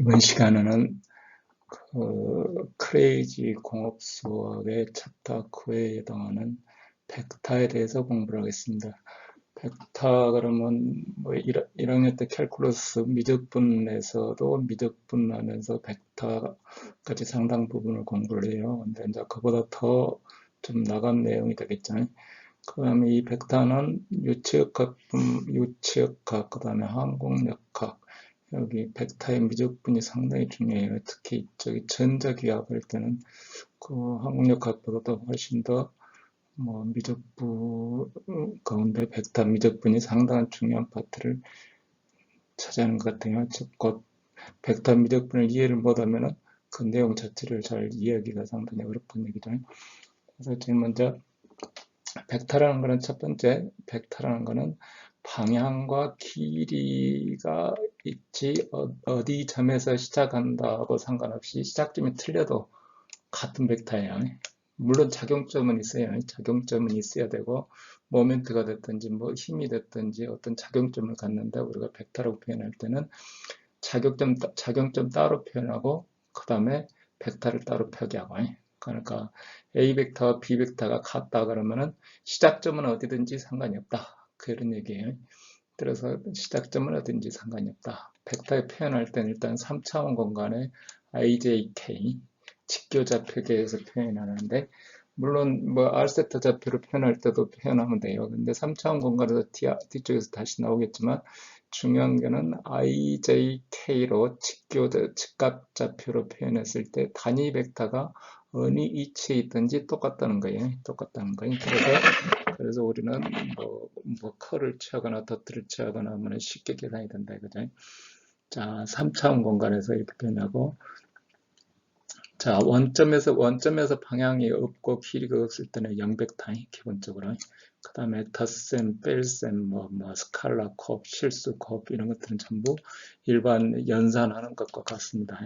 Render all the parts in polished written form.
이번 시간에는 크레이지 공업 수학의 챕터 9에 해당하는 벡터에 대해서 공부를 하겠습니다. 벡터 그러면 뭐 1학년 때 캘큘러스 미적분에서도 미적분하면서 벡터까지 상당 부분을 공부를 해요. 근데 이제 그보다 더 좀 나간 내용이 되겠죠. 그다음에 이 벡터는 유치역학, 그다음에 항공역학, 여기 벡터의 미적분이 상당히 중요해요. 특히 저기 전자기압 할 때는 그 항공역학보다도 훨씬 더 미적분 가운데 벡터 미적분이 상당한 중요한 파트를 차지하는 것 같아요. 즉, 곧 벡터 미적분을 이해를 못하면은 그 내용 자체를 잘 이해하기가 상당히 어렵다는 얘기죠. 그래서 지금 먼저 벡터라는 거는 첫 번째, 벡터라는 거는 방향과 길이가 있지 어디 점에서 시작한다고 상관없이 시작점이 틀려도 같은 벡터예요. 물론 작용점은 있어요. 작용점은 있어야 되고 모멘트가 됐든지 뭐 힘이 됐든지 어떤 작용점을 갖는데 우리가 벡터라고 표현할 때는 작용점 따로 표현하고 그 다음에 벡터를 따로 표기하고, 그러니까 A 벡터와 B 벡터가 같다 그러면은 시작점은 어디든지 상관이 없다, 그런 얘기예요. 그래서 시작점은 어딘지 상관이 없다. 벡터에 표현할 때는 일단 3차원 공간에 IJK 직교좌표계에서 표현하는데, 물론 뭐 R세타 좌표로 표현할 때도 표현하면 돼요. 근데 3차원 공간에서 뒤쪽에서 다시 나오겠지만 중요한 거는 IJK로 직각 좌표로 표현했을 때 단위 벡터가 어느 위치에 있든지 똑같다는 거예요. 그래서 우리는 컬을 취하거나 더트를 취하거나 하면 쉽게 계산이 된다 이거죠. 자, 3차원 공간에서 이렇게 표현하고, 자, 원점에서 방향이 없고 길이가 없을 때는 영벡터이 기본적으로. 그 다음에 덧셈, 뺄셈, 스칼라, 곱, 실수, 곱 이런 것들은 전부 일반 연산하는 것과 같습니다.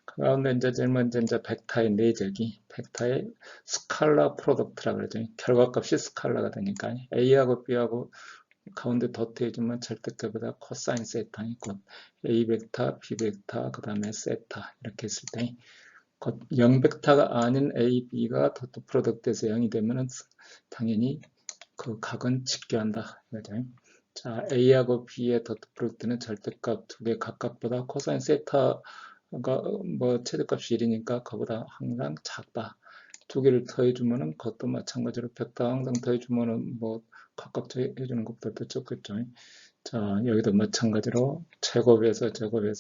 그 가운데 이제 제일 먼저 벡터의 내적이 벡터의 스칼라 프로덕트라 그러죠. 결과값이 스칼라가 되니까 A하고 B하고 가운데 더트 해주면 절대값보다 코사인 세타 곧 A 벡터, B 벡터, 그 다음에 세타 이렇게 했을 때 곧 0벡터가 아닌 A, B가 더트 프로덕트에서 0이 되면 당연히 그 각은 직교한다. 이거죠. 자, A하고 B의 더트 프로덕트는 절대값 두 개 각각보다 코사인 세타가 최대값이 1이니까 그보다 항상 작다. 두 개를 더해주면은 그것도 마찬가지로 벡터 항상 더해주면은 각각 해주는 것보다 더 적겠죠. 자, 여기도 마찬가지로 제곱에서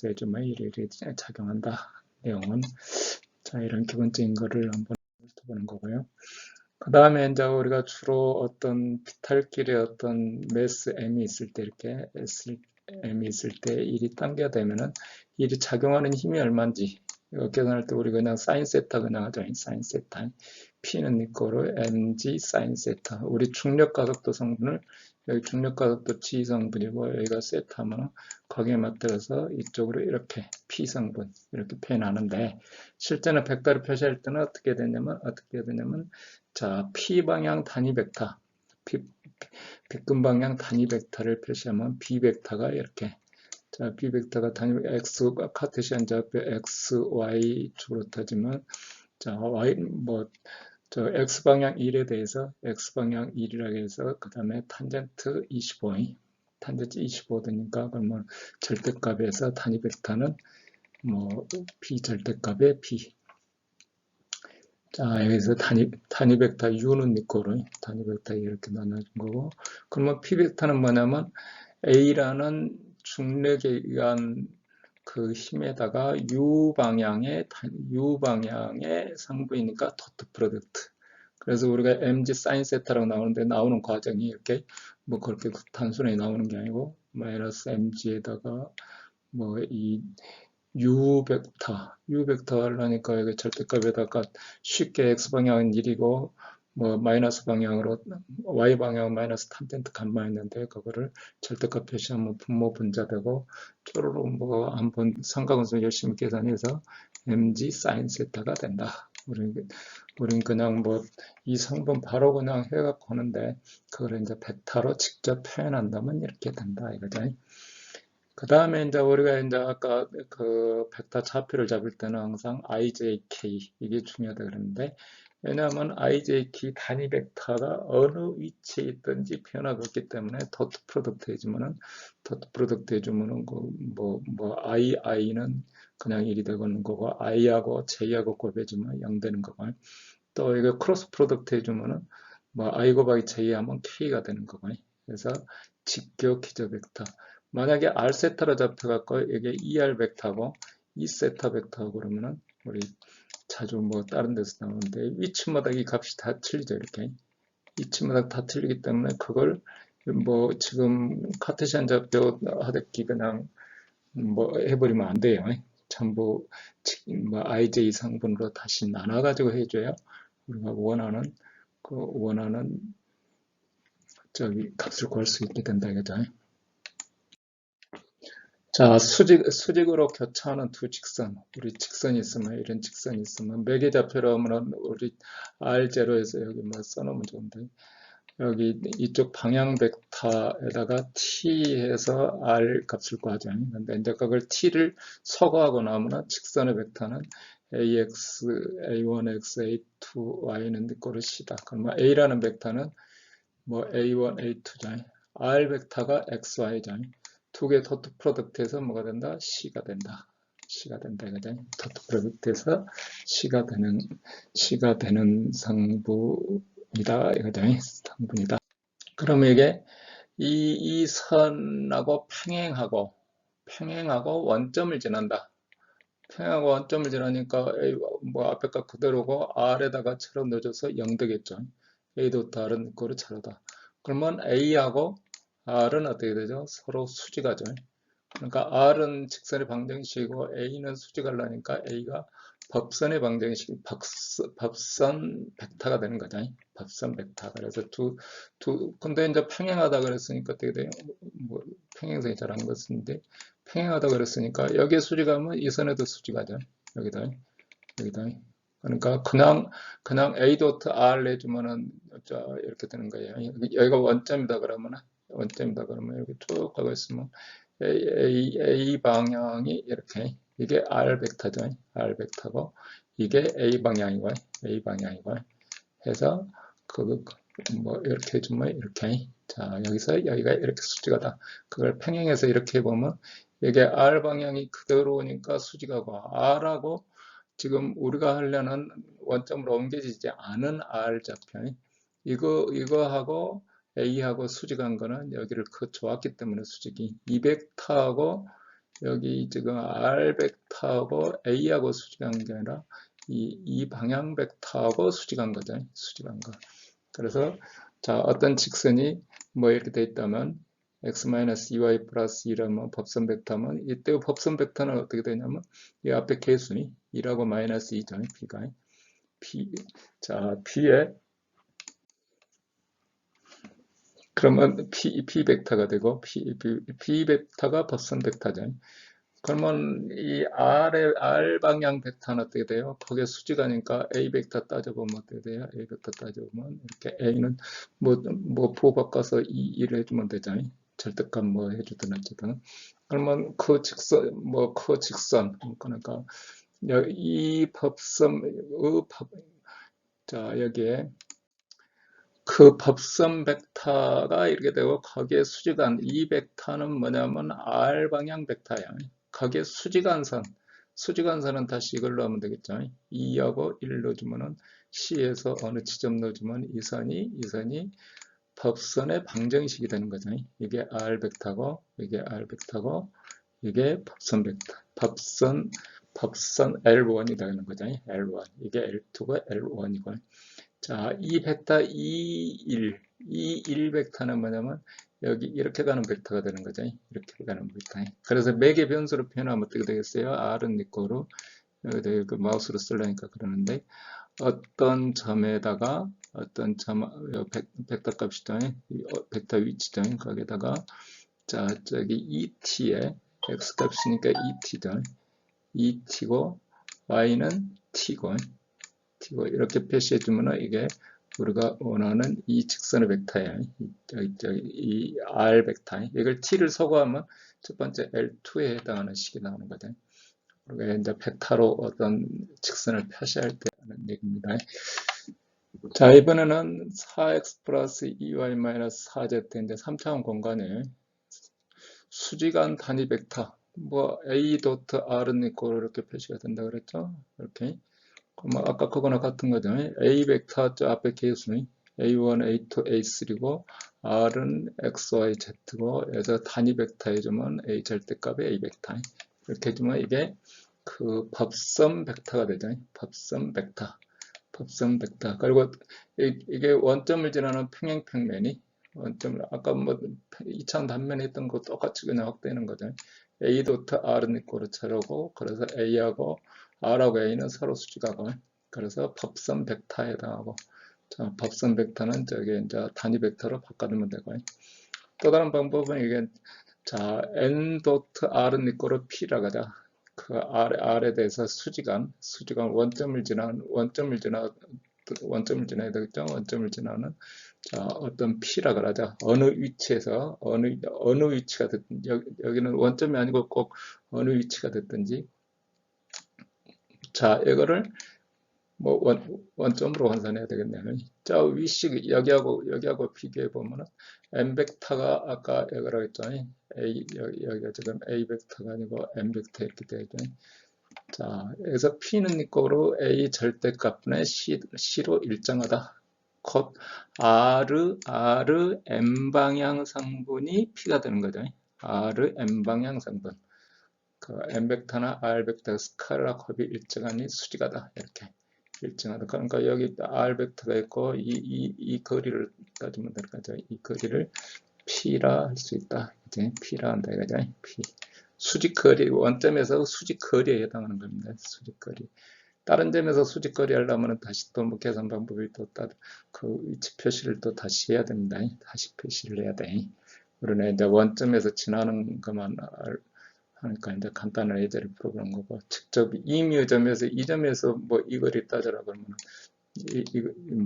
해주면 일일이 작용한다. 내용은. 자, 이런 기본적인 거를 한번 훑어보는 거고요. 그 다음에 이제 우리가 주로 어떤 비탈길에 어떤 매스 M이 있을 때 이렇게 M이 있을 때 일이 당겨되면은 일이 작용하는 힘이 얼마인지 이거 계산할 때 우리 그냥 사인 세타 그냥 하죠. 사인 세타. P는 이거로 mg 사인 세타. 우리 중력 가속도 성분을 여기 중력 가속도 G 성분이고 여기가 세타면 거기에 맞들어서 이쪽으로 이렇게 P 성분 이렇게 표현하는데, 실제는 벡터를 표시할 때는 어떻게 되냐면 자, P 방향 단위 벡터, B근 방향 단위 벡터를 표시하면 B 벡터가 이렇게, 자, B 벡터가 단위 X가 카테시안 좌표 X, Y 축으로 타지만, 자, Y 저 X방향 1에 대해서 X방향 1이라고 해서 그 다음에 탄젠트 25, 탄젠트 25도니까 그러면 절대값에서 단위 벡터는 비절대값의 B. 자, 여기서 단위 벡터 U는 이거로 단위 벡터 이렇게 나눠준 거고, 그러면 P 벡터는 뭐냐면 A라는 중력에 의한 그 힘에다가 U 방향의 상부이니까 도트 프로덕트. 그래서 우리가 mg 사인 세타라고 나오는데 나오는 과정이 이렇게 그렇게 단순하게 나오는 게 아니고 마이너스 mg에다가 이 U 벡터 하려니까 여기 절대값에다가 쉽게 x 방향은 1이고 마이너스 방향으로 y 방향은 마이너스 탄젠트 감마했는데 그거를 절대값 표시하면 분모 분자되고 쪼르르 한번 삼각함수 열심히 계산해서 mg 사인 세타가 된다. 우린 그냥 이 성분 바로 그냥 해갖고 하는데 그걸 이제 벡터로 직접 표현한다면 이렇게 된다 이거죠. 그 다음에 이제 우리가 이제 아까 그 벡터 좌표를 잡을 때는 항상 ijk 이게 중요하다 그러는데, 왜냐하면 ijk 단위 벡터가 어느 위치에 있든지 변화가 없기 때문에 도트 프로덕트 해주면은 뭐 i는 그냥 1이 되는 거고, i하고 j하고 곱해주면 0 되는 거고, 또 이거 크로스 프로덕트 해주면은 뭐 i 곱하기 j 하면 k가 되는 거고. 그래서 직교 기저 벡터. 만약에 r 세타로 잡혀갖고 이게 2r 벡터고 2세타 벡터고 그러면은 우리 자주 뭐 다른 데서 나오는데 위치마다 이 값이 다 틀리죠. 이렇게 위치마다 다 틀리기 때문에 그걸 뭐 지금 카테시안 좌표 하듯이 그냥 뭐 해버리면 안 돼요. 전부 뭐 ij 상분으로 다시 나눠가지고 해줘야 우리가 원하는 저기 값을 구할 수 있게 된다 이거죠. 자, 수직으로 교차하는 두 직선. 우리 직선이 있으면, 이런 직선이 있으면, 매개 좌표로 하면 우리 R0에서 여기 뭐 써놓으면 좋은데, 여기 이쪽 방향 벡터에다가 t 해서 r 값을 구하죠. 근데 이제 그걸 t를 서거하고 나면 직선의 벡터는 ax, a1x, a2y는 꼴을 c다. 그러면 a라는 벡터는 뭐 a1, a2죠. r 벡터가 xy죠. 두 개 도트 프로덕트에서 뭐가 된다? C가 된다. C가 된다. 이거죠. 도트 프로덕트에서 C가 되는 상부이다. 이거죠. 상부이다. 그러면 이게 이 선하고 평행하고 원점을 지난다. 평행하고 원점을 지나니까 A, 뭐 앞에 값 그대로고 R에다가 채로 넣어줘서 0 되겠죠. A 도트 R은 그거를 채로다. 그러면 A하고 R은 어떻게 되죠? 서로 수직하죠. 그러니까 R은 직선의 방정식이고 A는 수직하려니까 A가 법선의 방정식, 법선 벡터가 되는 거죠. 법선 벡터. 그래서 근데 이제 평행하다 그랬으니까 어떻게 돼요? 뭐, 평행선이 잘 안 그었는데, 평행하다 그랬으니까 여기에 수직하면 이 선에도 수직하죠. 여기다. 그러니까 그냥 A 도트 R 내주면은 이렇게 되는 거예요. 여기가 원점이다 그러면 이렇게 쭉 가고 있으면 A 방향이 이렇게 이게 R 벡터죠. R 벡터고 이게 A 방향이고 해서 뭐 이렇게 해주면 이렇게 자 여기서 여기가 이렇게 수직하다. 그걸 평행해서 이렇게 보면 이게 R 방향이 그대로 오니까 수직하고 R하고 지금 우리가 하려는 원점으로 옮겨지지 않은 R 좌표 이거하고 A하고 수직한 거는 여기를 그쳐왔기 때문에 수직이 2벡터하고 여기 지금 R 벡터하고 A하고 수직한 게 아니라 이 방향 벡터하고 수직한 거죠. 수직한 거. 그래서 자 어떤 직선이 뭐 이렇게 돼 있다면 x-2y 플러스 2라면 법선 벡터면 이때 법선 벡터는 어떻게 되냐면 이 앞에 개수니 2라고 마이너스 2죠. b가 자 b에 그러면 p 벡터가 되고 p 벡터가 법선 벡터죠. 그러면 이 R 방향 벡터는 어떻게 돼요? 거기에 수직하니까 A 벡터 따져보면 어떻게 돼요? A 벡터 따져보면 이렇게 A는 뭐 부호 바꿔서 2를 해주면 되잖아요. 절대값 뭐 해주든 어쨌든. 그러면 그 직선 그러니까 이 법선 자 여기에 그 법선 벡터가 이렇게 되고 거기에 수직한 이 벡터는 뭐냐면 R 방향 벡터야. 거기에 수직한 선은 다시 이걸로 하면 되겠죠. 2하고 1 넣어주면은 C에서 어느 지점 넣어주면 이 선이 법선의 방정식이 되는 거죠. 이게 R 벡터고 이게 R 벡터고 이게 법선 벡터. 법선 L1이 되는 거죠. L1. 이게 L2가 L1이고. 자, 이 벡터 E1 벡터는 뭐냐면 여기 이렇게 가는 벡터가 되는 거죠. 이렇게 가는 벡터. 그래서 매개 변수로 표현하면 어떻게 되겠어요? R은 이거로 그 마우스로 쓰려니까 그러는데 어떤 점에다가 어떤 점 벡터 값이죠. 벡터 위치죠. 거기에다가 자 저기 ET에 x 값이니까 ET죠. ET고 y는 T고 이렇게 표시해 주면 이게 우리가 원하는 이 직선의 벡터야. 이 R 벡터. 이걸 T를 서거하면 첫 번째 L2에 해당하는 식이 나오는 거죠. 그리고 이제 벡터로 어떤 직선을 표시할 때 하는 얘기입니다. 자, 이번에는 4x 플러스 2y 마이너스 4z 이제 3차원 공간에 수직안 단위 벡터 뭐 a 도트 r은 있고 이렇게 표시가 된다 그랬죠. 이렇게 그럼 아까 그거나 같은 거죠. a 벡터 저 앞에 개수는 a1, a2, a3고 r은 x, y, z고 여기서 단위 벡터 해주면 a 절대값이 a 벡터 이렇게 해주면 이게 그 법선 벡터가 되죠. 법선 벡터. 법선 벡터. 그리고 이게 원점을 지나는 평행평면이 원점을 아까 뭐 2차원 단면에 있던 거 똑같이 그냥 확대하는 거죠. A 도트 R은 이꼬르 차로고 그래서 A하고 R하고 A는 서로 수직하고 그래서 법선 벡터에 해당하고 자, 법선 벡터는 저기 이제 단위 벡터로 바꿔주면 되고 또 다른 방법은 이게 자 N 도트 R은 이꼬르 P라고 하자. 그 R에 대해서 수직안 원점을 지나야 되겠죠. 원점을 지나는 자, 어떤 P라 그러자. 어느 위치에서 어느 위치가 됐든 여기는 원점이 아니고 꼭 어느 위치가 됐든지 자, 이거를 뭐 원점으로 환산해야 되겠네요. 저 위식 여기하고 비교해 보면은 m 벡터가 아까 여기라고 했더니 여기가 지금 a 벡터가 아니고 m 벡터 이렇게 되죠. 자, 여기서 p는 이꼬로 a 절대값분의 c로 일정하다. 곧 r m 방향 상분이 p가 되는 거죠. r m 방향 상분. 그 m 벡터나 r 벡터 스칼라 컵이 일정하니 수직하다. 이렇게. 일정하다. 그러니까 여기 r 벡터가 있고 이 거리를 따지면 될 거죠. 이 거리를 p라 할 수 있다. 이제 p라 한다 이거죠. p. 수직 거리 원점에서 수직 거리에 해당하는 겁니다. 수직 거리. 다른 점에서 수직 거리 하려면 다시 또 뭐 계산 방법이 또 그 위치 표시를 또 다시 해야 됩니다. 다시 표시를 해야 돼. 그러네 이제 원점에서 지나는 것만 하니까 이제 간단한 예제를 풀어보는 거고 직접 임의점에서 이 점에서 뭐 이 거리 따져라 그러면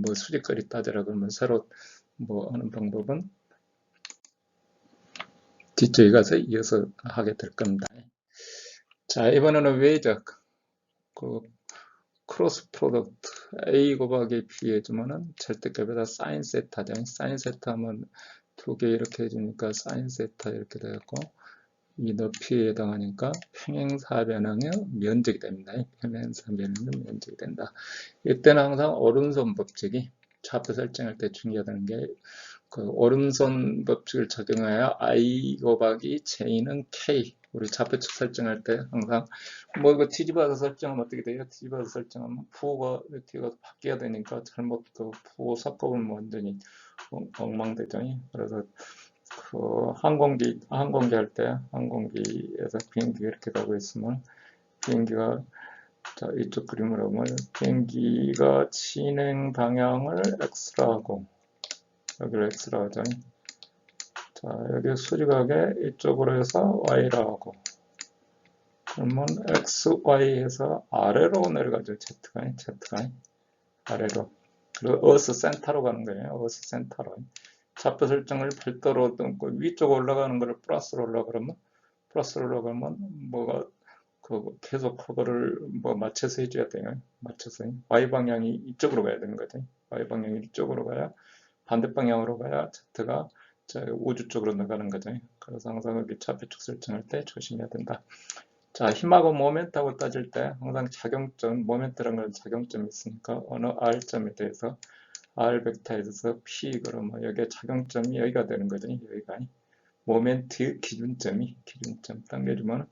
뭐 수직 거리 따져라 그러면 새로 뭐 하는 방법은 뒤쪽에 가서 이어서 하게 될 겁니다. 자, 이번에는 왜죠? 그 크로스 프로덕트 A 곱하기 B 해주면은 절대값에다 사인 세타죠. 사인 세타 하면 두 개 이렇게 해주니까 사인 세타 이렇게 되었고 이 높이에 해당하니까 평행사변형의 면적이 됩니다. 평행사변형의 면적이 된다. 이때는 항상 오른손 법칙이 좌표 설정할 때 중요하다는 게 그 오른손 법칙을 적용하여 I 곱하기 J는 K 우리 좌표측 설정할 때 항상 뭐 이거 뒤집어서 설정하면 어떻게 돼요? 뒤집어서 설정하면 부호가 뒤가 바뀌어야 되니까 잘못 그 부호 섞어보면 완전히 엉망되죠. 그래서 그 항공기 할 때 항공기에서 비행기가 이렇게 가고 있으면 비행기가 자 이쪽 그림으로 보면 비행기가 진행 방향을 X라 하고 여기를 X라 하죠. 자 여기 수직하게 이쪽으로 해서 Y라 하고 그러면 X, Y 해서 아래로 내려가죠. Z가 아래로. 그리고 어스 센터로 가는 거예요. 어스 센터로. 좌표 설정을 별도로 위쪽 올라가는 거를 플러스로 올라가면 뭐가 그 계속 그거를 뭐 맞춰서 해줘야 돼요. 맞춰서 Y 방향이 이쪽으로 가야 되는 거죠. Y 방향이 이쪽으로 가야 반대 방향으로 가야 Z가 우주 쪽으로 나가는 거죠. 그래서 항상 여기 좌표축 설정할 때 조심해야 된다. 자, 힘하고 모멘트하고 따질 때 항상 작용점, 모멘트라는 건 작용점이 있으니까 어느 R점에 대해서 R 벡터에 있어서 P 그러면 여기에 작용점이 여기가 되는 거죠. 여기가 모멘트 기준점 당겨주면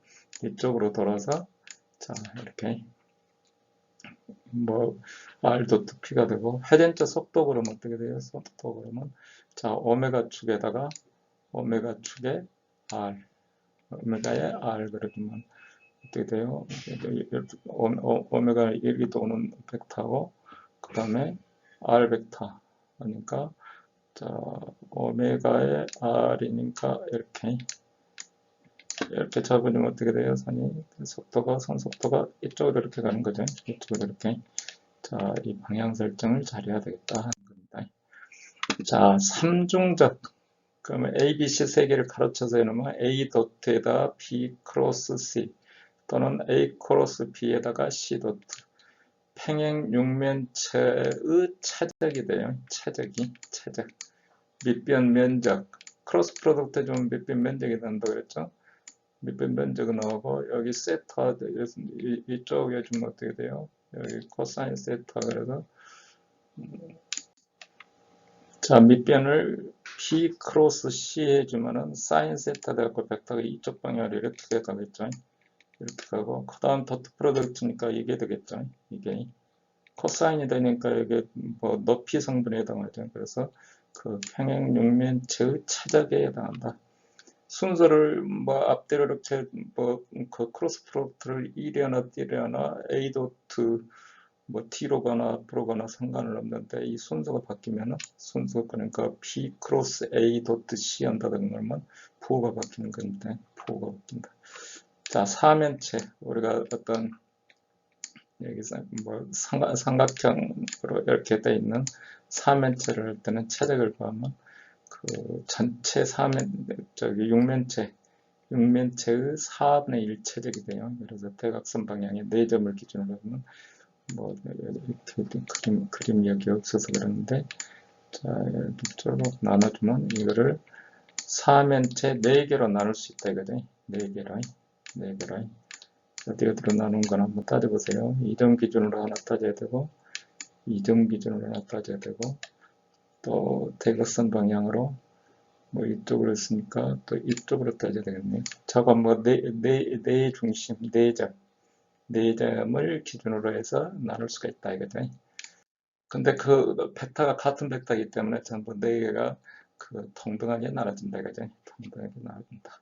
이쪽으로 돌아서 자 이렇게 뭐 R 도트 P가 되고 회전자 속도 그러면 어떻게 돼요? 속도 그러면 자 오메가 축에 R 오메가에 R 그러면 어떻게 돼요? 오메가 1이 도는 벡터고 그 다음에 R 벡터 그러니까 자 오메가의 R이니까 이렇게 잡으면 어떻게 돼요? 선이 선 속도가 이쪽으로 이렇게 가는 거죠. 이쪽으로 이렇게 자 이 방향 설정을 잘해야 되겠다 하는 겁니다. 자 3중적 그러면 A, B, C 세 개를 가로쳐서 해놓으면 A 도트에다 B 크로스 C 또는 A 크로스 B에다가 C 도트. 평행 육면체의 차적이 돼요. 차적. 밑변 면적. 크로스 프로덕트 좀 밑변 면적이 된다고 그랬죠? 밑변 면적은 나오고 여기 세타 이쪽에 좀 어떻게 돼요? 여기 코사인 세타 그래서 자 밑변을 B 크로스 C 해주면은 사인 세타 돼갖고 벡터가 이쪽 방향으로 이렇게 가겠죠? 이렇게 가고 그 다음 도트 프로덕트니까 이게 되겠죠? 이게 코사인이 되니까 이게 뭐 높이 성분에 해당하죠. 그래서 그 평행 육면체의 차적에 해당한다. 순서를 뭐 앞뒤로 이렇게 뭐 그 크로스 프로덕트를 이려나 띄려나 A 도트 뭐 T로 가나 앞으로 가나 상관은 없는데 이 순서가 바뀌면은 순서 그러니까 B 크로스 A 도트 C 한다는 걸만 부호가 바뀌는 건데 부호가 바뀐다. 자 사면체 우리가 어떤 여기서 뭐 삼각형으로 이렇게 돼 있는 사면체를 할 때는 차적을 구하면 그 전체 육면체의 4분의 1 체적이 돼요. 그래서 대각선 방향의 4점을 기준으로 하면 뭐 이렇게 그림 여기 없어서 그러는데 자 이렇게 쭉 나눠주면 이거를 사면체 4개로 나눌 수 있다 이거죠. 4개로 어디로 나눈 건 한번 따져보세요. 2점 기준으로 하나 따져야 되고 2점 기준으로 하나 따져야 되고 또 대각선 방향으로 뭐 이쪽으로 했으니까 또 이쪽으로 따져야 되겠네요. 저거 뭐 네 중심, 4점을 기준으로 해서 나눌 수가 있다 이거죠. 근데 그 벡터가 같은 벡터이기 때문에 전부 4개가 그 동등하게 나눠진다 이거죠. 동등하게 나눠진다.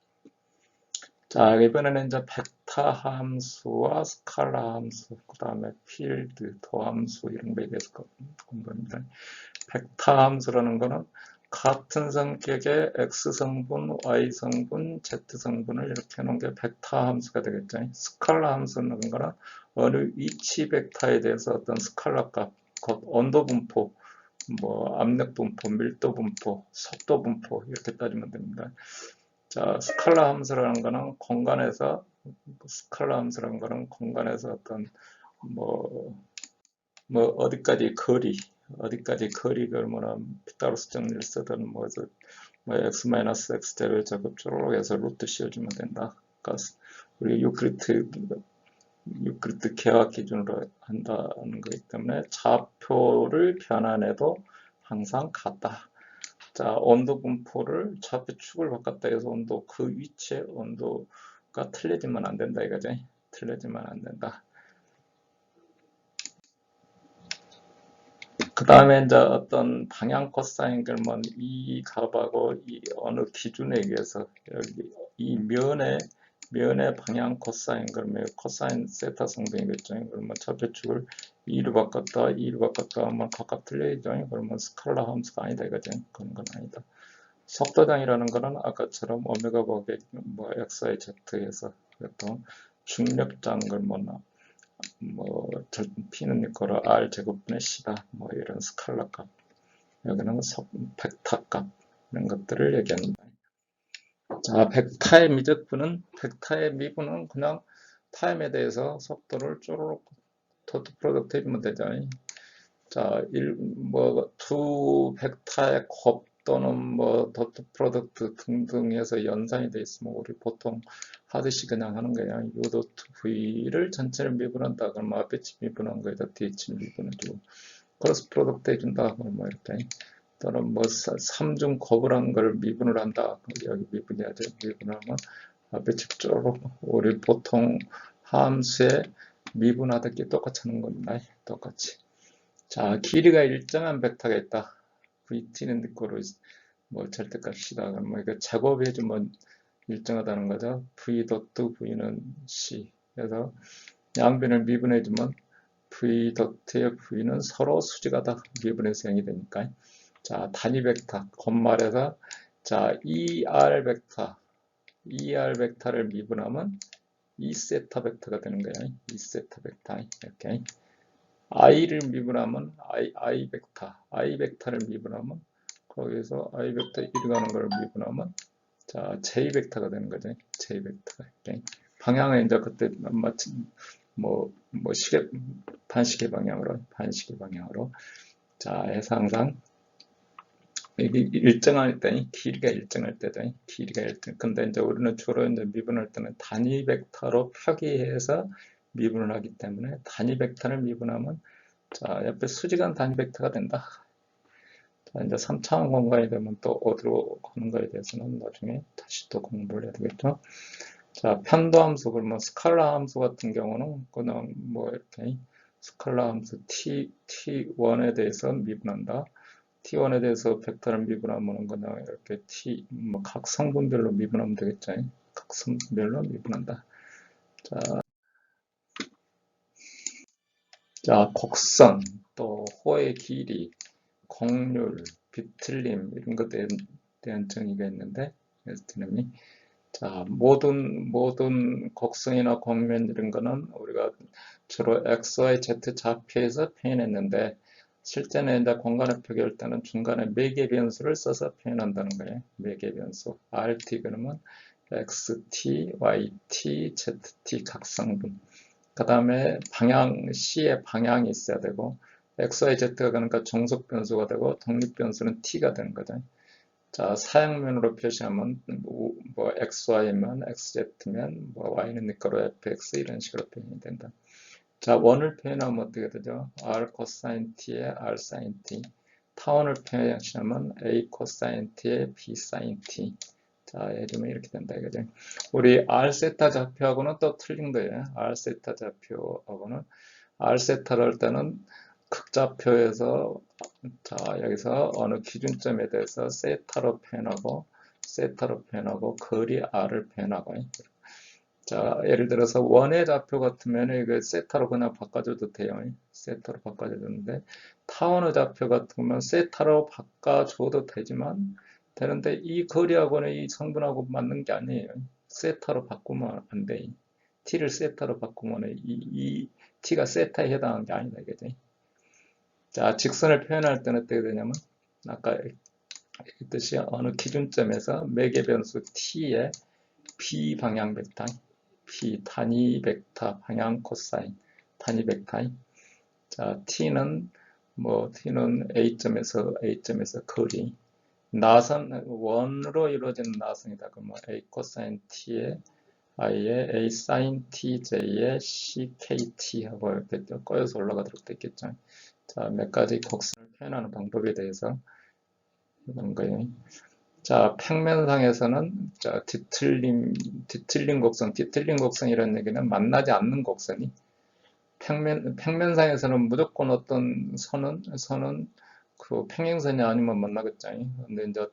자, 이번에는 이제 벡터 함수와 스칼라 함수, 그 다음에 필드, 도함수 이런 거에 대해서 공부합니다. 벡터 함수라는 거는 같은 성격의 X성분, Y성분, Z성분을 이렇게 해놓은 게 벡터 함수가 되겠죠. 스칼라 함수라는 거는 어느 위치 벡터에 대해서 어떤 스칼라 값, 곧 온도 분포, 뭐 압력 분포, 밀도 분포, 속도 분포 이렇게 따지면 됩니다. 자, 스칼라 함수라는 거는 공간에서 어떤 뭐 어디까지 거리가 얼마나 피타고라스 정리를 쓰든 뭐 x-x제를 적극적으로 해서 루트 씌워주면 된다. 그러니까 우리 유클리드 계화 기준으로 한다는 거기 때문에 좌표를 변환해도 항상 같다. 자, 온도 분포를 좌표 축을 바꿨다 해서 온도 그 위치의 온도가 틀려지면 안 된다 이거죠. 틀려지면 안 된다. 그 다음에 이제 어떤 방향 코사인 그러면 이 값하고 이 어느 기준에 의해서 여기 이 면의 방향 코사인 그러면 코사인 세타 성분이겠죠. 그러면 좌표축을 2로 바꿨다 하면 각각 틀려지죠. 그러면 스칼라 함수가 아니다 이거죠. 그런 건 아니다. 속도장이라는 거는 아까처럼 오메가 곱의 뭐 xy z에서 어떤 중력장 걸 뭐 P는 이거로 R 제곱분의 C다 뭐 이런 스칼라 값 여기는 벡터 값 이런 것들을 얘기합니다. 자, 벡터의 미분은 그냥 타임에 대해서 속도를 쪼르륵 도트 프로덕트 해주면 되죠. 자, 두 벡터의 곱 또는 뭐 도트 프로덕트 등등 해서 연산이 돼 있으면 우리 보통 하듯이 그냥 하는 거야. U 도트 V를 전체를 미분한다. 그럼 앞에 치 미분한 거에다 뒤에 치 미분해주고 크로스 프로덕트 해준다. 그럼 뭐 이렇게 또는 뭐 3중 곱을 한 걸 미분을 한다. 여기 미분해야죠. 미분하면 앞에 직접으로 우리 보통 함수에 미분하듯이 똑같이 하는 겁니다. 똑같이. 자, 길이가 일정한 벡터가 있다. VT는 니꼬로 뭐 절대값이다. 그럼 뭐 이거 제곱해주면 일정하다는 거죠. V 도트 V는 C. 그래서 양변을 미분해주면 V 도트의 V는 서로 수직가 다 미분해서 0이 되니까. 자, 단위 벡터, 겉말에서 자, ER 벡터를 미분하면 E 세타 벡터가 되는 거예요. E 세타 벡터 이렇게. I를 미분하면 I 벡터를 미분하면 거기서 I 벡터 1이 가는 걸 미분하면 자, J 벡터가 되는 거죠. J 벡터. 방향은 이제 그때 마침 시계 반시계 방향으로 자, 해서 항상 이게 일정할 때 길이가 일정할 때도 길이가 일정. 근데 이제 우리는 주로 이제 미분할 때는 단위 벡터로 표기해서 미분을 하기 때문에 단위 벡터를 미분하면 자, 옆에 수직한 단위 벡터가 된다. 자, 이제 3차원 공간이 되면 또 어디로 가는 거에 대해서는 나중에 다시 또 공부를 해야 되겠죠. 자, 편도함수, 그러면 스칼라 함수 같은 경우는 그냥 이렇게 스칼라 함수 T1에 대해서 미분한다. T1에 대해서 벡터를 미분하면 그냥 이렇게 각 성분별로 미분하면 되겠죠. 각 성분별로 미분한다. 자, 곡선, 또 호의 길이, 곡률, 비틀림 이런 것에 대한 정의가 있는데, 디노미. 자, 모든 곡선이나 곡면 이런 거는 우리가 주로 x, y, z 좌표에서 표현했는데 실제는 이제 공간을 표기할 때는 중간에 매개 변수를 써서 표현한다는 거예요. 매개 변수. rt 그러면 xt, yt, zt 각성분. 그 다음에 C의 방향이 있어야 되고 x, y, z가 그러니까 종속 변수가 되고 독립 변수는 t가 되는 거죠. 자, 사양면으로 표시하면 xy면 xz면 y는 니꺼로 fx 이런 식으로 표현이 된다. 자, 원을 표현하면 어떻게 되죠? r 코사인 t에 r 사인 t. 타원을 표현하면 a 코사인 t에 b 사인 t. 자, 예를 들면 이렇게 된다 이거죠. 우리 r 세타 좌표하고는 또 틀린 거예요. r 세타 좌표하고는 r 세타를 할 때는 극좌표에서 자, 여기서 어느 기준점에 대해서 세타로 표현하고 거리 r을 표현하고 자, 예를 들어서 원의 좌표 같으면 이거 세타로 그냥 바꿔줘도 돼요. 세타로 바꿔주는데 타원의 좌표 같으면 세타로 바꿔줘도 되는데 이 거리하고는 이 성분하고 맞는 게 아니에요. 세타로 바꾸면 안 돼. t를 세타로 바꾸면 이 t가 세타에 해당하는 게 아니다 이거지. 자, 직선을 표현할 때는 어떻게 되냐면 아까 했듯이 어느 기준점에서 매개 변수 t의 b 방향 벡터, b 단위 벡터 방향 코사인 단위 벡터. 자, t는 a점에서 거리. 나선 원으로 이루어지는 나선이다. 그러면 a 코사인 t의 i의 a 사인 tj의 ct 하고 이렇게 꼬여서 올라가도록 됐겠죠. 자, 몇 가지 곡선을 표현하는 방법에 대해서 이런 거예요. 자, 평면상에서는 자, 뒤틀린 곡선이라는 얘기는 만나지 않는 곡선이 평면상에서는 무조건 어떤 선은 그 평행선이 아니면 만나겠죠. 근데 이제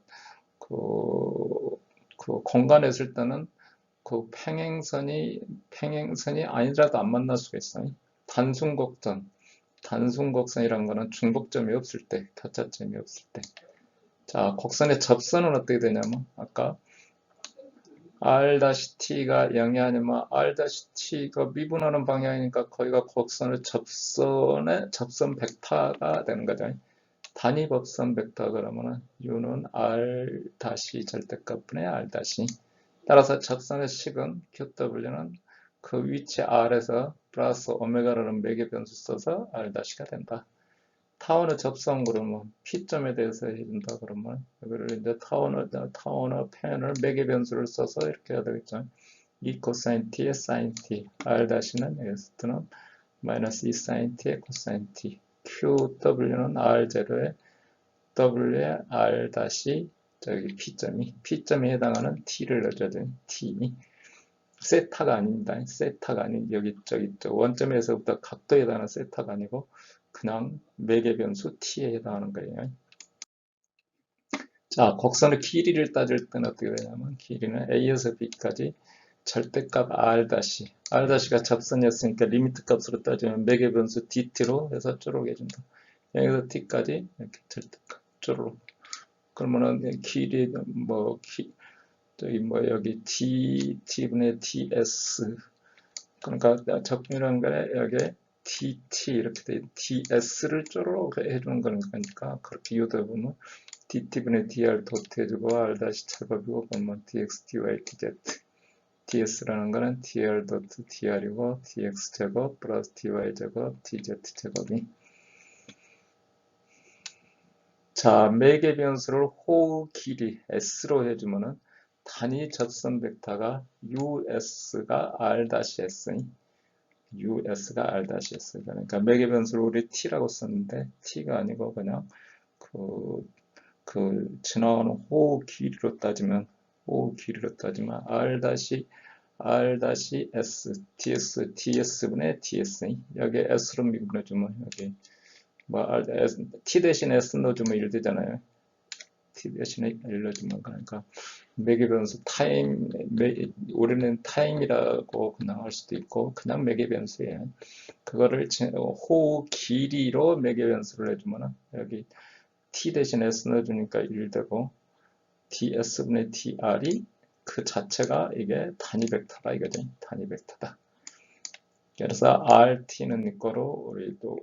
그 공간에 있을 때는 그 평행선이 아니라도 안 만날 수가 있어요. 단순곡선이라는 거는 중복점이 없을 때, 교차점이 없을 때. 자, 곡선의 접선은 어떻게 되냐면 아까 r-t가 0이 아니면 r-t가 미분하는 방향이니까 거기가 곡선의 접선 벡터가 되는 거죠. 단위 접선 벡터 그러면은 u는 r-절대값분의 r-. 따라서 접선의 식은 qw는 그 위치 r에서 플러스 오메가라는 매개 변수 써서 r-가 된다. 타원의 접선 그러면 P점에 대해서 해준다 그러면 이거를 이제 타원의 표현을 매개 변수를 써서 이렇게 해야 되겠죠. 2 코사인 t의 사인 t, r-는 x는 마이너스 2 사인 t의 코사인 t, qw는 r0에 w의 r- 저기 P점에 해당하는 t를 넣어줘야 돼요. t. 세타가 아닙니다. 세타가 아닌 여기 원점에서부터 각도에 해당하는 세타가 아니고 그냥 매개 변수 t에 해당하는 거예요. 자, 곡선의 길이를 따질 때는 어떻게 되냐면 길이는 a에서 b까지 절대값 r-가 접선이었으니까 리미트 값으로 따지면 매개 변수 dt로 해서 쪼르게 해준다. 여기서 t까지 이렇게 절대값 쪼르르. 그러면은 길이 여기 t분의 ts 그러니까 적분이라는 거에 여기에 dt 이렇게 돼 ds를 쪼르르 해주는 거니까 그렇게 유도해 보면 dt분의 dr 도트 해주고 r 다시 제곱이고 그러면 dx dy dz ds라는 거는 dr 도트 dr이고 dx 제곱 플러스 dy 제곱 dz 제곱이 자, 매개 변수를 호우 길이 s로 해주면은 단위 접선 벡터가 us가 r-s us가 r-s 그러니까 매개 변수를 우리 t라고 썼는데 t가 아니고 그냥 지나가는 호우 길이로 따지면 r-s ds분의 ds 여기 s로 미분해주면 여기 t 대신에 s 넣어주면 1 되잖아요. t 대신에 1 넣어주면 그러니까 매개 변수 타임 우리는 타임이라고 그냥 할 수도 있고 그냥 매개 변수예요. 그거를 호우 길이로 매개 변수를 해주면 여기 t 대신에 s 넣어주니까 1 되고 ds분의 dr이 그 자체가 이게 단위 벡터다 이거죠. 단위 벡터다. 그래서 rt는 이거로 우리 또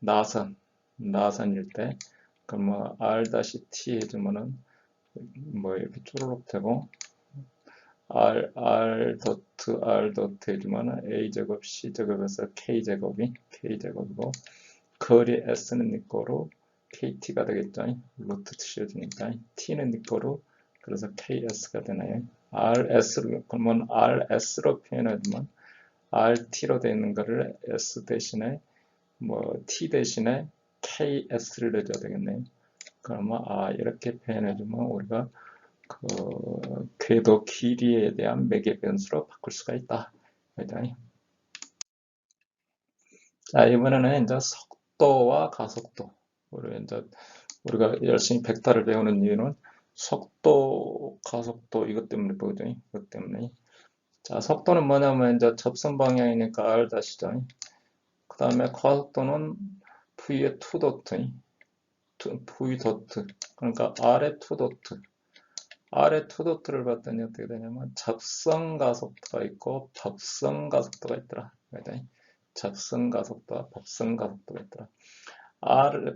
나선일 때 그럼 뭐 r-t 해주면은 뭐 이렇게 쪼르륵 되고 r 도트 해주면은 a제곱 c제곱에서 k제곱이고 거리 s는 이거로 kt가 되겠죠. 루트 씌워주니까 t는 이거로 그래서 ks가 되나요. 그러면 rs로 표현해주면 rt로 되어 있는 거를 s 대신에 t 대신에 ks를 내줘야 되겠네요. 그러면 이렇게 표현해주면 우리가 궤도 길이에 대한 매개 변수로 바꿀 수가 있다. 자, 이번에는 이제 속도와 가속도. 우리가 열심히 벡터를 배우는 이유는 속도, 가속도 이것 때문에 보죠. 이것 때문에. 자, 속도는 뭐냐면 이제 접선 방향이니까 r 다시죠. 그 다음에 가속도는 v의 2도트, v 도트. 그러니까 r의 2도트. r의 2도트를 봤더니 어떻게 되냐면 접선 가속도가 있고 법선 가속도가 있더라. 접선 가속도와 법선 가속도가 있더라.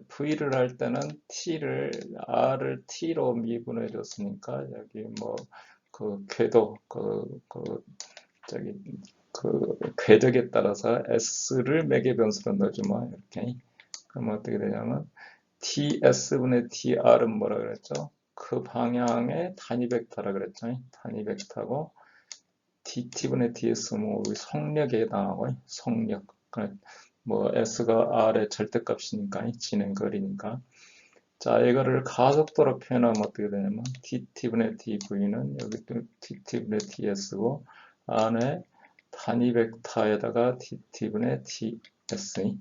V를 할 때는 R을 T로 미분해 줬으니까, 여기 궤도, 궤적에 따라서 S를 매개 변수로 넣어주면, 이렇게. 그러면 어떻게 되냐면, TS분의 TR은 뭐라 그랬죠? 그 방향의 단위 벡터라 그랬죠? 단위 벡터고, DT분의 DS는 우리 속력에 해당하고, 속력. S가 R의 절대값이니까, 진행거리니까. 자, 이거를 가속도로 표현하면 어떻게 되냐면, DT분의 DV는 여기 또 DT분의 DS고, 안에 단위 벡터에다가 DT분의 DS.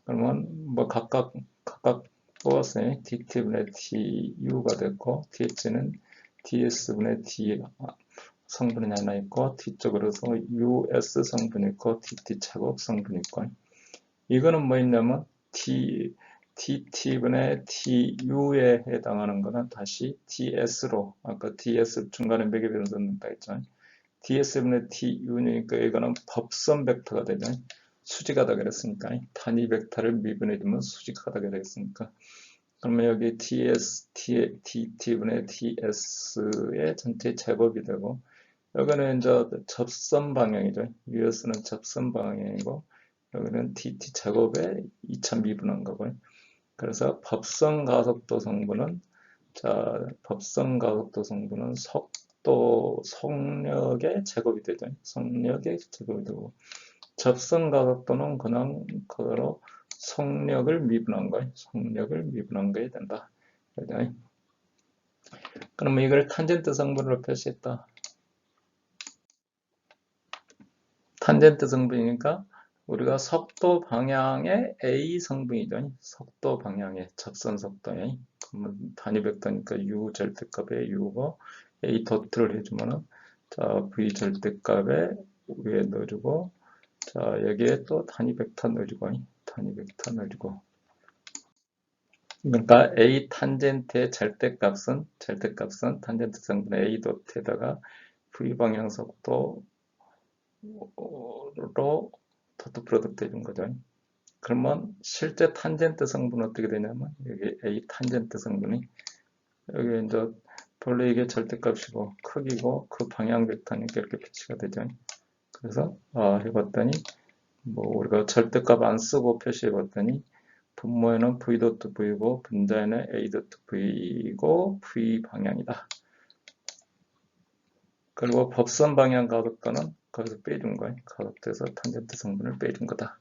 그러면 각각 뽑았어요. DT분의 DU가 됐고, DH는 DS분의 D 성분이 하나 있고 뒤쪽으로서 US 성분이 있고 DT 차곡 성분이 있고 이거는 뭐 있냐면 DT분의 TU에 해당하는 거는 다시 DS로 아까 DS 중간에 매개 변수 넣는다 했죠. DS분의 TU니까 이거는 법선 벡터가 되죠. 수직하다 그랬으니까 단위 벡터를 미분해주면 수직하다 그랬으니까 그러면 여기 DT분의 DS의 전체 제곱이 되고 여기는 이제 접선 방향이죠. US는 접선 방향이고 여기는 DT 제곱에 2차 미분한 거고요. 그래서 법선 가속도 성분은 속력의 제곱이 되죠. 속력의 제곱이 되고 접선 가속도는 그냥 그거로 속력을 미분한 거예요. 속력을 미분한 거에 된다. 그죠? 그러면 이걸 탄젠트 성분으로 표시했다. 탄젠트 성분이니까 우리가 속도 방향의 A 성분이죠. 속도 방향의 접선 속도에 단위 벡터니까 U 절대값에 U고 A 도트를 해주면은 V 절대값에 위에 넣어주고 여기에 또 단위 벡터 넣어주고 그러니까 A 탄젠트의 절대값은 탄젠트 성분의 A 도트에다가 V 방향 속도 로 도트 프로덕트 해준 거죠. 그러면 실제 탄젠트 성분은 어떻게 되냐면 여기 A 탄젠트 성분이 여기 이제 본래 이게 절대값이고 크기고 그 방향 벡터니까 이렇게 표시가 되죠. 그래서 해봤더니 뭐 우리가 절대값 안 쓰고 표시해봤더니 분모에는 v.v고 분자에는 a.v고 v 방향이다. 그리고 법선 방향 가속도는 거기서 빼준 거예요. 가속도에서 탄젠트 성분을 빼준 거다.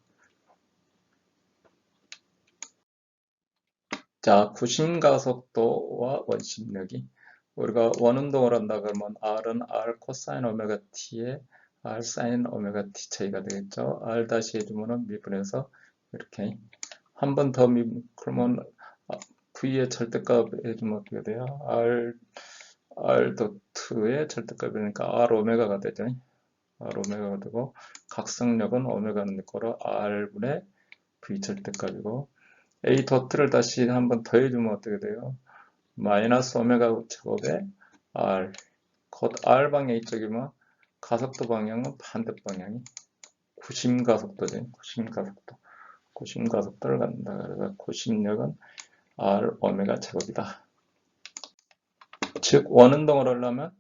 자, 구심가속도와 원심력이 우리가 원운동을 한다 그러면 R은 R 코사인 오메가 T에 R 사인 오메가 T 차이가 되겠죠. R 다시 해주면은 미분해서 이렇게 한 번 더 그러면 V의 절대값 해주면 어떻게 돼요? R 도트의 절대값이니까 R 오메가가 되죠. R 오메가가 되고 각성력은 오메가는 거로 R분의 V 절대값이고 A 도트를 다시 한 번 더 해주면 어떻게 돼요? 마이너스 오메가 제곱에 R 곧 R 방향 이쪽이면 가속도 방향은 반대 방향이 구심가속도죠. 구심가속도를 갖는다. 그래서 구심력은 R 오메가 제곱이다. 즉 원운동을 하려면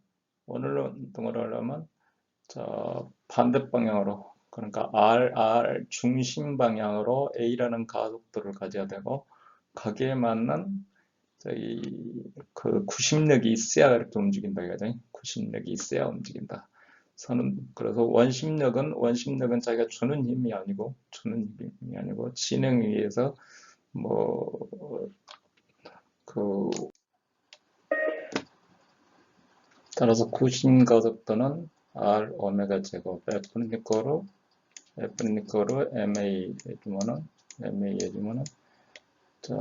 자, 반대 방향으로 그러니까 R 중심 방향으로 A라는 가속도를 가져야 되고 거기에 맞는 그 구심력이 있어야 이렇게 움직인다 이거죠. 구심력이 있어야 움직인다. 그래서 원심력은 자기가 주는 힘이 아니고 진행에 의해서 따라서 구심 가속도는 R 오메가 제곱 F는 이거로 MA 해주면은 자,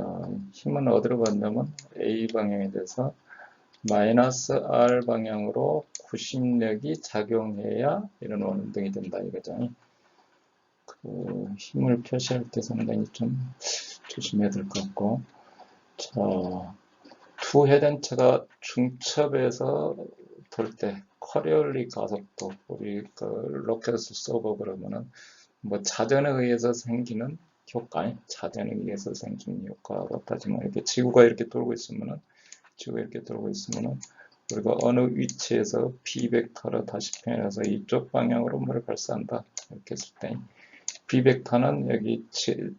힘은 어디로 간다면 A 방향에 대해서 마이너스 R 방향으로 구심력이 작용해야 이런 원운동이 된다 이거죠. 그 힘을 표시할 때 상당히 좀 조심해야 될 것 같고 자, 두 해전체가 중첩에서 돌 때 커리올리 가속도 우리 그 로켓을 쏘고 그러면은 뭐 자전에 의해서 생기는 효과, 자전에 의해서 생기는 효과가 따지면 이렇게 지구가 이렇게 돌고 있으면은 우리가 어느 위치에서 B 벡터를 다시 표현해서 이쪽 방향으로 뭐를 발사한다 이렇게 했을 때 B 벡터는 여기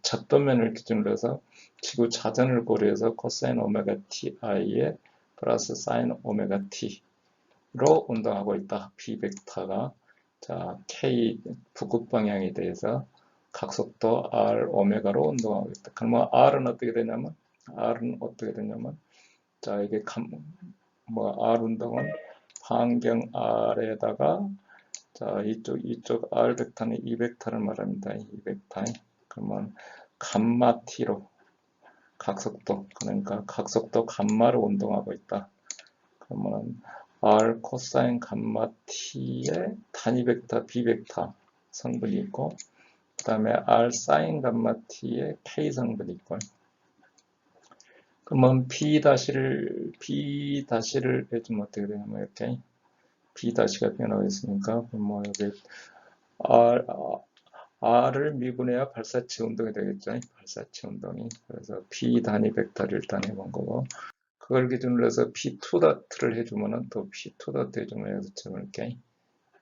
작도면을 기준으로 해서 지구 자전을 고려해서 코사인 오메가 ti에 플러스 사인 오메가 t로 운동하고 있다. B 벡터가 자 K 북극 방향에 대해서 각속도 R 오메가로 운동하고 있다. 그러면 R은 어떻게 되냐면 자 이게 R 운동은 반경 R에다가 자 이쪽 R 벡터는 이 벡터를 말합니다. 이 벡터 그러면 감마 t로 각속도 그러니까 각속도 감마로 운동하고 있다. 그러면 R 코사인 감마 t의 단위 벡터 B 벡터 성분이 있고 그 다음에 R 사인 감마 t의 K 성분이 있고 그러면 B 다시를 해주면 어떻게 되냐면 이렇게 B 다시가 변하고 있으니까 뭐 여기 R을 미분해야 발사체 운동이 되겠죠. 발사체 운동이. 그래서 P 단위 벡터를 일단 해본 거고 그걸 기준으로 해서 P2 다트를 해주면은 또 P2 다트 해주면 여기서 이렇게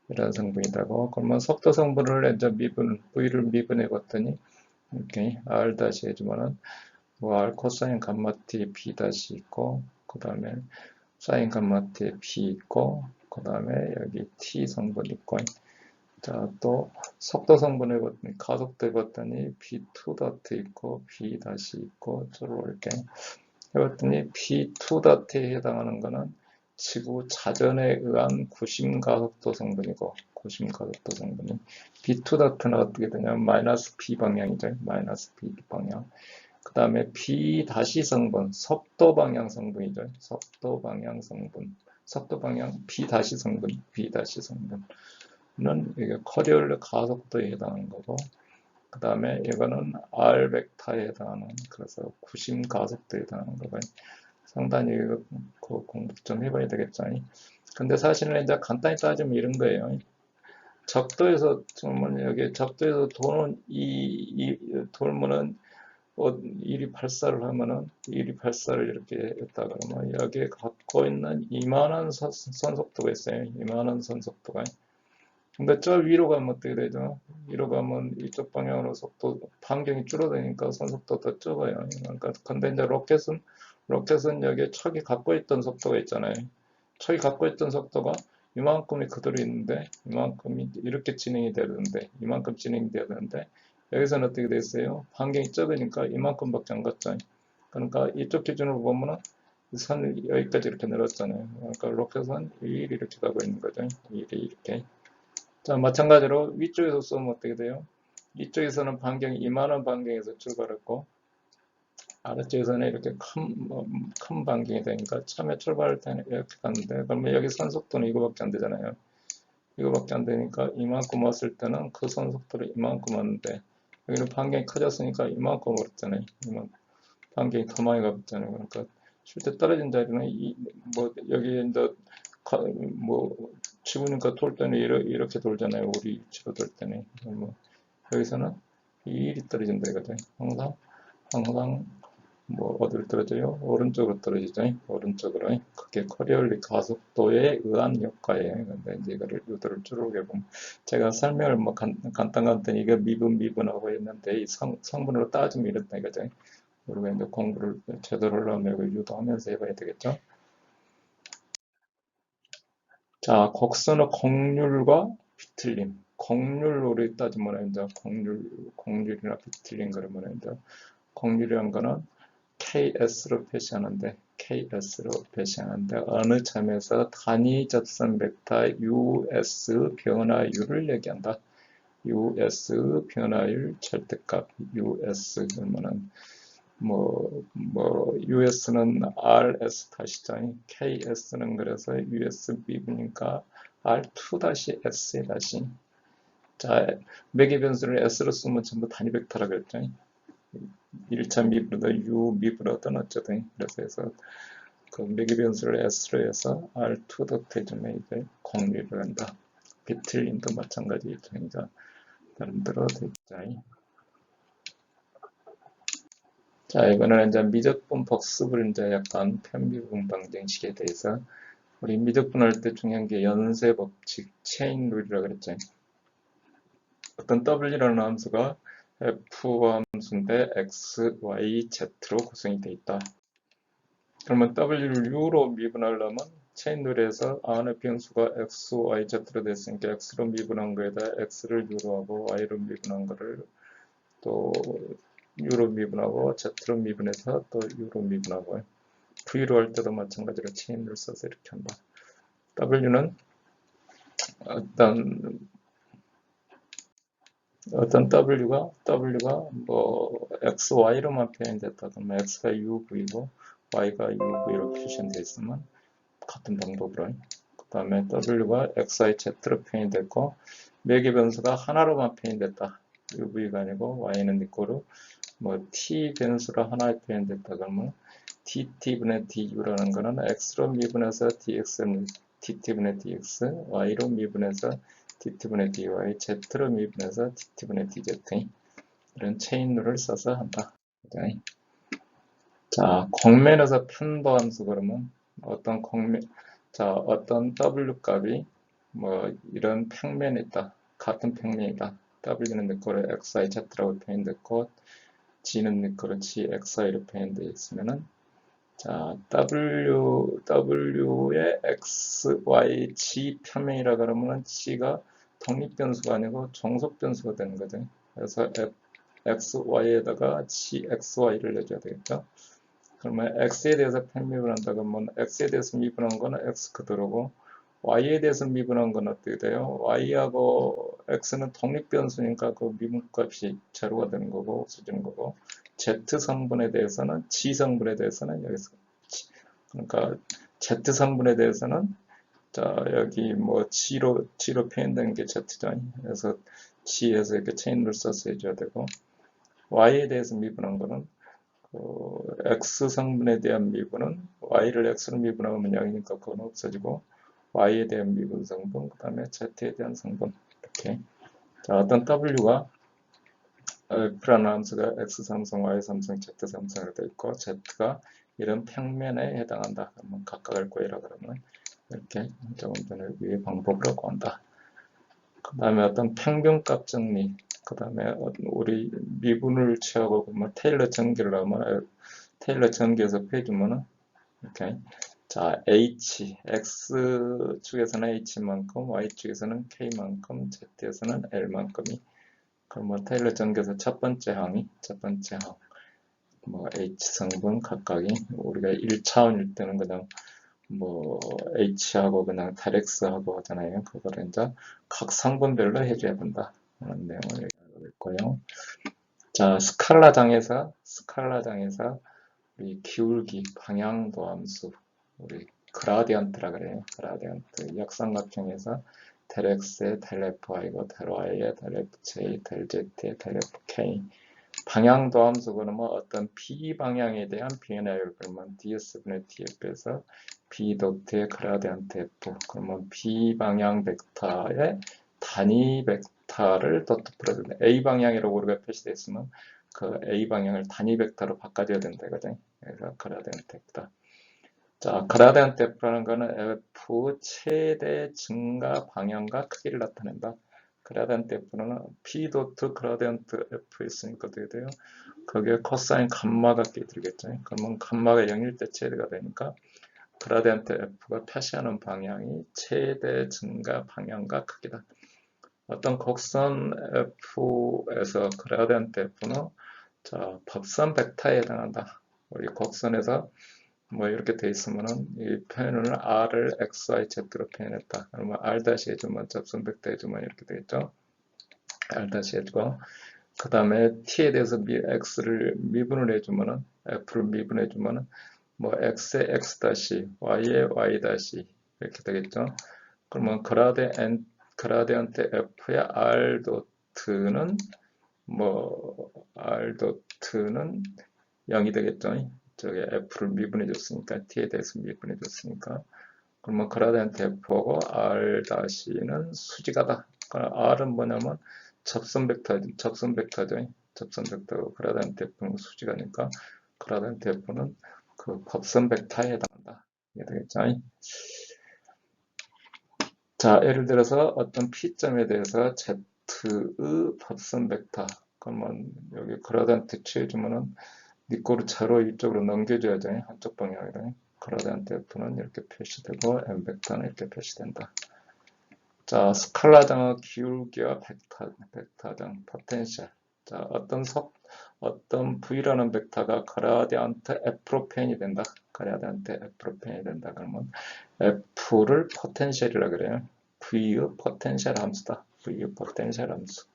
이런 성분이라고 그러면 속도 성분을 이제 V를 미분해 봤더니 이렇게 R 다시 해주면은 뭐 R 코사인 감마 T P 다시 있고 그 다음에 사인 감마 T P 있고 그 다음에 여기 T 성분 있고 자, 또 속도 성분 해봤더니 가속도 해봤더니 P2 다트 있고 P 다시 있고 저로 이렇게 해봤더니 P2 다트에 해당하는 거는 지구 자전에 의한 구심 가속도 성분이고 구심 가속도 성분이 P2 다트는 어떻게 되냐면 마이너스 P 방향이죠. 마이너스 P 방향. 그 다음에 P 다시 성분, 속도 방향 성분이죠. 속도 방향 B 다시 성분. 는 이게 커리올레 가속도에 해당하는 거고 그 다음에 이거는 R 벡터에 해당하는 그래서 구심 가속도에 해당하는 거고 상당히 그 공부 좀 해봐야 되겠죠. 근데 사실은 이제 간단히 따지면 이런 거예요. 적도에서 정말 여기 적도에서 돌면은 1이 8사를 하면은 1이 8사를 이렇게 했다 그러면 여기에 갖고 있는 이만한 선속도가 있어요. 이만한 선속도가. 근데 저 위로 가면 어떻게 되죠? 위로 가면 이쪽 방향으로 속도 반경이 줄어드니까 선속도 더 적어요. 그러니까 근데 이제 로켓은 여기에 척이 갖고 있던 속도가 있잖아요. 척이 갖고 있던 속도가 이만큼이 그대로 있는데 이만큼이 이렇게 진행이 되는데 이만큼 진행이 돼야 되는데 여기서는 어떻게 됐어요? 반경이 적으니까 이만큼밖에 안 갔죠. 그러니까 이쪽 기준으로 보면은 선 여기까지 이렇게 늘었잖아요. 그러니까 로켓은 1이 이렇게 가고 있는 거죠. 1이 이렇게. 자, 마찬가지로 위쪽에서 쏘면 어떻게 돼요? 이쪽에서는 반경이 이만한 반경에서 출발했고 아래쪽에서는 이렇게 큰 반경이 되니까 처음에 출발할 때는 이렇게 갔는데 그러면 여기 선속도는 이거밖에 안 되잖아요. 이거밖에 안 되니까 이만큼 왔을 때는 그 선속도로 이만큼 왔는데 여기는 반경이 커졌으니까 이만큼 왔잖아요. 반경이 더 많이 가봤잖아요. 그러니까 실제 떨어진 자리는 뭐 여기 이제 뭐 지구니까 돌 때는 이렇게 돌잖아요. 우리 위치로 돌 때는 뭐 여기서는 이 일이 떨어진다 이거죠. 항상 뭐 어디로 떨어져요? 오른쪽으로 떨어지죠. 오른쪽으로. 그게 코리올리 가속도에 의한 효과예요. 근데 이제 이거를 요도를 줄여보면 제가 설명을 뭐 간단히 이게 미분하고 했는데 이 성분으로 따지면 이렇다 이거죠. 우리가 이제 공부를 제대로 하려면 이거 유도하면서 해봐야 되겠죠. 자, 곡선의 곡률과 비틀림. 곡률로 따지면 이제 곡률이나 비틀림 그러면 이제 곡률이란 거는 KS로 표시하는데 어느 점에서 단위 접선 벡터 US 변화율을 얘기한다. US 변화율 절대값 US 그러면은 US는 RS 다시죠. KS는 그래서 US 미분이니까 R2 다시 S 다시. 자, 매개 변수를 S로 쓰면 전부 단위 벡터라 그랬죠. 1차 미분이든 U 미분이든 어쨌든 그래서 해서 그 매개 변수를 S로 해서 R2 덕해주면 이제 공리를 한다. 비틀림도 마찬가지죠. 이제 다른 대로 됐죠. 자, 이거는 이제 미적분 복습을 이제 약간 편미분 방정식에 대해서 우리 미적분 할 때 중요한 게 연쇄 법칙, 체인 룰이라고 그랬죠. 어떤 W라는 함수가 F 함수인데 X, Y, Z로 구성이 되어 있다. 그러면 W를 U로 미분하려면 체인 룰에서 안의 변수가 X, Y, Z로 됐으니까 X로 미분한 거에다 X를 U로 하고 Y로 미분한 거를 또 U로 미분하고 Z로 미분해서 또 U로 미분하고 V로 할 때도 마찬가지로 체인을 써서 이렇게 한다. W는 어떤 W가 뭐 X, Y로만 표현됐다. 그러면 X가 UV고 Y가 UV로 표시되어 있으면 같은 방법으로 그 다음에 W가 XY, Z로 표현됐고 매개 변수가 하나로만 표현됐다. UV가 아니고 Y는 니꼬로 뭐 T 변수로 하나에 표현됐다. 그러면 DT분의 DU라는 거는 X로 미분해서 DX는 DT분의 DX, Y로 미분해서 DT분의 DY, Z로 미분해서 DT분의 DZ 이런 체인룰을 써서 한다. 자, 곡면에서 편도함수 그러면 어떤 어떤 W 값이 뭐 이런 평면에 있다. 같은 평면이다. W는 니꼬로 XY, Z라고 표현됐고 G는 니꼬로 G, XY로 표현되어 있으면은 자, W의 X, Y, G 평면이라 그러면 G가 독립변수가 아니고 종속변수가 되는 거죠. 그래서 X, Y에다가 G, X, Y를 내줘야 되겠죠. 그러면 X에 대해서 편미분 한다 그러면 X에 대해서 미분한 거는 X 그대로고 Y에 대해서 미분한 건 어떻게 돼요? Y하고 X는 독립변수니까 그 미분값이 제로가 되는 거고 없어지는 거고 Z 성분에 대해서는 G 성분에 대해서는 여기서 그러니까 Z 성분에 대해서는 자 여기 뭐 G로 표현된 게 Z죠. 그래서 G에서 이렇게 체인을 써서 해줘야 되고 Y에 대해서 미분한 거는 X 성분에 대한 미분은 Y를 X로 미분하면 0이니까 그건 없어지고 Y에 대한 미분 성분, 그 다음에 Z에 대한 성분 이렇게 자 어떤 W가 F라는 함수가 x 삼성, y 삼성, z 삼성으로 되어 있고 z가 이런 평면에 해당한다. 그러면 각각을 구해라 그러면 이렇게 조금 전에 위의 방법으로 구한다. 그 다음에 어떤 평균값 정리, 그 다음에 우리 미분을 취하고 그러면 테일러 전개를 하면 테일러 전개에서 빼주면은 이렇게 자 x축에서는 h만큼, y축에서는 k만큼, z에서는 l만큼이 그러면 테일러 전개에서 첫 번째 항, 뭐 h 성분 각각이 우리가 1차원일 때는 그냥 뭐 h하고 그냥 달x하고 하잖아요. 그거를 이제 각 성분별로 해줘야 된다. 그런 내용을 얘기하고 있고요. 자, 스칼라장에서 우리 기울기, 방향도 함수, 우리 그라디언트라 그래요. 그라디언트, 역삼각형에서 델 x에 델 fy고 델 y에 델 fj, 델 z에 델 fk 방향도 함수 그러면 어떤 비방향에 대한 비례율 그러면 ds분의 df에서 b 도트의 그라디언트 f 그러면 비방향 벡터의 단위 벡터를 도트 풀어주는 a 방향이라고 우리가 표시되어 있으면 그 a 방향을 단위 벡터로 바꿔줘야 된다거든. 그래서 그라디언트 f다. 자, 그라디언트 f라는 거는 f 최대 증가 방향과 크기를 나타낸다. 그라디언트 f는 p 도트 그라디언트 f 있으니까 어떻게 돼요? 거기에 코사인 감마가 끼들겠죠. 그러면 감마가 0일 때 최대가 되니까 그라디언트 f가 표시하는 방향이 최대 증가 방향과 크기다. 어떤 곡선 f에서 그라디언트 f는 자, 법선 벡터에 해당한다. 우리 곡선에서 뭐 이렇게 돼 있으면은 이 표현을 r을 x, y, z로 표현했다. 그러면 r 다시 해주면 접선 벡터 해주면 이렇게 되겠죠. r 다시 해주고 그 다음에 t에 대해서 x를 미분을 해주면은 f를 미분해주면은 뭐 x에 x 다시 y에 y 다시 이렇게 되겠죠. 그러면 그라디언트 f의 r 도트는 뭐 r 도트는 0이 되겠죠. 저기 f를 미분해 줬으니까 t에 대해서 미분해 줬으니까 그러면 그라디언트 f하고 r 다시는 수직하다. r은 뭐냐면 접선 벡터죠. 접선 벡터고 그라디언트 f는 수직하니까 그라디언트 f는 그 법선 벡터에 해당한다. 이게 되겠죠. 자, 예를 들어서 어떤 P점에 대해서 Z의 법선 벡터 그러면 여기 그라디언트 취해주면은 니꼬를 차로 이쪽으로 넘겨줘야죠. 한쪽 방향으로. 그라디언트 F는 이렇게 표시되고 M 벡터는 이렇게 표시된다. 자, 스칼라장의 기울기와 벡터장, 포텐셜. 자, 어떤 V라는 벡터가 그라디언트 F로 표현이 된다. 그라디언트 F로 표현이 된다. 그러면 F를 포텐셜이라 그래요. V의 포텐셜 함수다. V의 포텐셜 함수.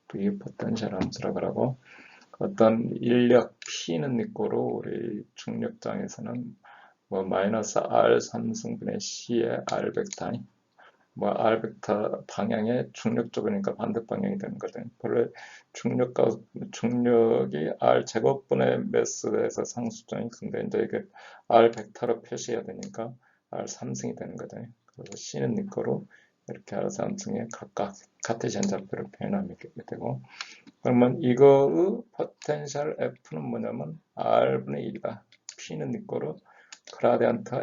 V의 포텐셜 함수라 그러고 어떤 인력 P는 있고로 우리 중력장에서는 뭐 마이너스 R 3승분의 C의 R 벡터 뭐 R 벡터 방향의 중력 쪽이니까 반대 방향이 되는 거든. 원래 중력이 R 제곱분의 매스에서 상수죠. 근데 이제 이게 R 벡터로 표시해야 되니까 R 3승이 되는 거든. 그리고 C는 니꺼로 이렇게 R 3승에 각각 카테시안 좌표를 표현하면 이렇게 되고 그러면 이거의 포텐셜 F는 뭐냐면 R분의 1이다. P는 니꺼로 그라디언트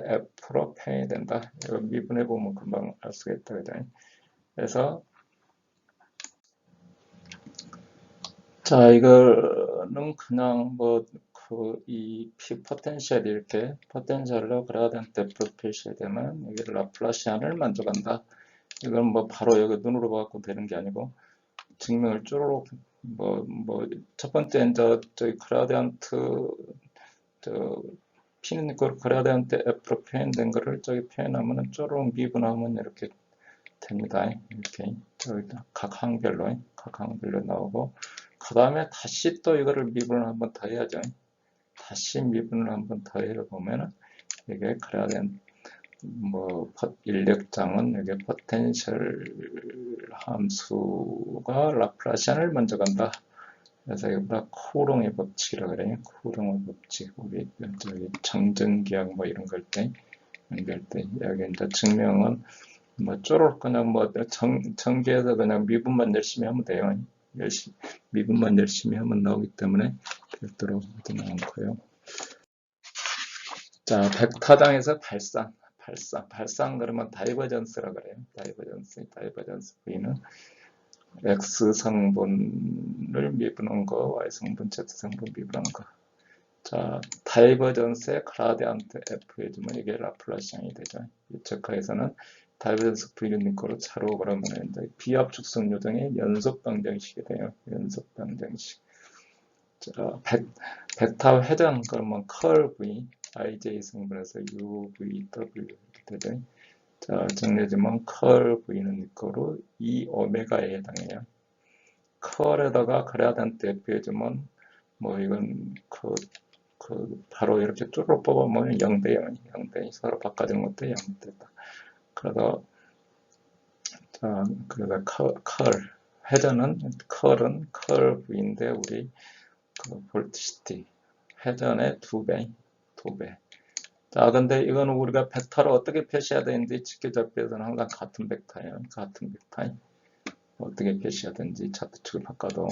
F로 표현이 된다. 이거 미분해 보면 금방 알 수가 있다. 그래서 자 이거는 그냥 뭐 이 P 포텐셜이 이렇게 포텐셜로 그라디언트 F로 표시되면 이게 라플라시안을 만족한다. 이건 뭐 바로 여기 눈으로 봐갖고 되는 게 아니고 증명을 쪼로록 첫 번째 저기 그라디언트 P는 그 그라디언트 F로 표현된 거를 저기 표현하면은 쪼로록 미분하면 이렇게 됩니다. 이렇게 각 항별로 나오고 그 다음에 다시 또 이거를 미분을 한번 더 해야죠. 다시 미분을 한번 더 해보면은 이게 그라디언트 인력장은 이게 포텐셜 함수가 라플라시안을 먼저 간다. 그래서 이거보다 쿠롱의 법칙이라고 그래요. 쿠롱의 법칙. 우리 저기 정전기학 뭐 이런 걸때 연결 때 여기 이제 증명은 쪼록 그냥 전개해서 그냥 미분만 열심히 하면 돼요. 미분만 열심히 하면 나오기 때문에 별도로 하지 않고요. 자, 벡터장에서 발상 그러면 다이버전스라 그래요. 다이버전스 V는 X 성분을 미분한 거, Y 성분, Z 성분 미분한 거. 자, 다이버전스의 그라디안트 F 해주면 이게 라플라시안이 되죠. 유체카에서는 다이버전스 V를 니코로 차로 그러면 이제 비압축성 요정의 연속 방정식이 돼요. 연속 방정식. 자, 벡터 회전 그러면 컬 V, IJ 성분에서 UVW 이렇게 되죠. 자, 정리해주면 컬 V는 니코로 2오메가에 해당해요. 컬에다가 그라디안트 F 해주면 뭐 이건 바로 이렇게 쭈르륵 뽑아보면 0대 0, 0대 2 서로 바꿔준 것도 0대다. 그러다 회전은 컬 V인데 우리 볼티시티 회전의 2배. 자, 근데 이거는 우리가 벡터를 어떻게 표시해야 되는지 직교접비에서는 항상 같은 벡터예요. 어떻게 표시해야 되는지 차트 축을 바꿔도